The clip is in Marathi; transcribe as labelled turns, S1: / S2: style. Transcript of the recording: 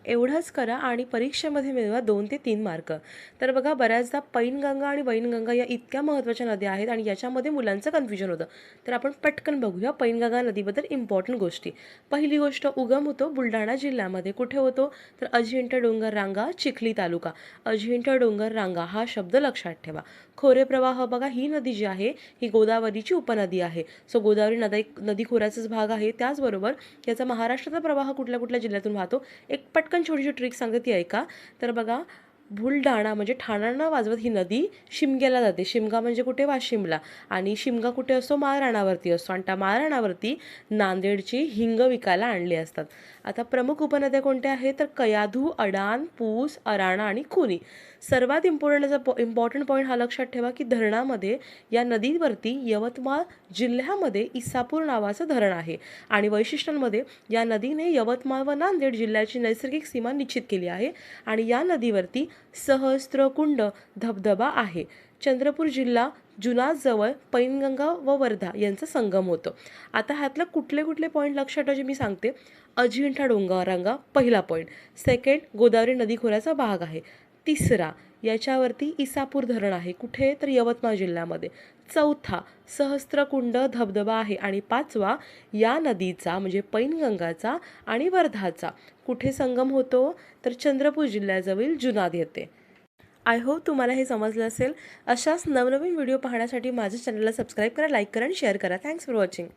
S1: एवढंच करा आणि परीक्षेमध्ये मिळवा 2 ते 3 मार्क. तर बघा बऱ्याचदा पैनगंगा आणि वैनगंगा या इतक्या महत्त्वाच्या नद्या आहेत आणि याच्यामध्ये मुलांचं कन्फ्युजन होतं. तर आपण पटकन बघूया पैनगंगा नदीबद्दल इम्पॉर्टंट गोष्टी. पहिली गोष्ट, उगम होतो बुलढाणा जिल्ह्यामध्ये. कुठे होतो? तर अजिंठा डोंगर रांगा, चिखली तालुका. अजिंठा डोंगर रांगा हा शब्द लक्षात ठेवा. खोरे प्रवाह बघा, ही नदी जी आहे ही गोदावरीची उपनदी आहे. सो गोदावरी नदी खोऱ्याचाच भाग आहे. त्याचबरोबर याचा महाराष्ट्राचा प्रवाह कुठल्या कुठल्या जिल्ह्यातून वाहतो, एक पटकन छोटीशी ट्रिक सांगते ती ऐका. तर बघा, बुलढाणा म्हणजे ठाणा न वाजवत ही नदी शिमग्याला जाते. शिमगा म्हणजे कुठे? वाशिमला. आणि शिमगा कुठे असतो? माळरानावरती असतो. आणि त्या माळरानावरती नांदेडची हिंग विकायला आणली असतात. आता प्रमुख उपनद्या कोणत्या आहेत? तर कयाधू, अडान, पूस, अराणा आणि खुनी. सर्वात इम्पॉर्टंट पॉईंट हा लक्षात ठेवा की धरणामध्ये या नदीवरती यवतमाळ जिल्ह्यामध्ये इसापूर नावाचं धरण आहे. आणि वैशिष्ट्यांमध्ये या नदीने यवतमाळ व नांदेड जिल्ह्याची नैसर्गिक सीमा निश्चित केली आहे. आणि या नदीवरती सहस्त्रकुंड धबधबा आहे. चंद्रपूर जिल्हा जुनाजवळ पैनगंगा व वर्धा यांचा संगम होतो. आता ह्यातलं कुठले कुठले पॉईंट लक्षात ठेवायचे मी सांगते. अजिंठा डोंगररांगा पहिला पॉईंट. सेकंड, गोदावरी नदी खोऱ्याचा भाग आहे. तिसरा, याच्यावरती इसापूर धरण आहे. कुठे? तर यवतमाळ जिल्ह्यामध्ये. चौथा, सहस्त्रकुंड धबधबा आहे. आणि पाचवा, या नदीचा म्हणजे पैनगंगाचा आणि वर्धाचा कुठे संगम होतो? तर चंद्रपूर जिल्ह्याजवळ जुनाद येते. आय होप तुम्हाला हे समजलं असेल. अशाच नवनवीन व्हिडिओ पाहण्यासाठी माझ्या चॅनलला सबस्क्राईब करा, लाईक करा आणि शेअर करा. Thanks for watching.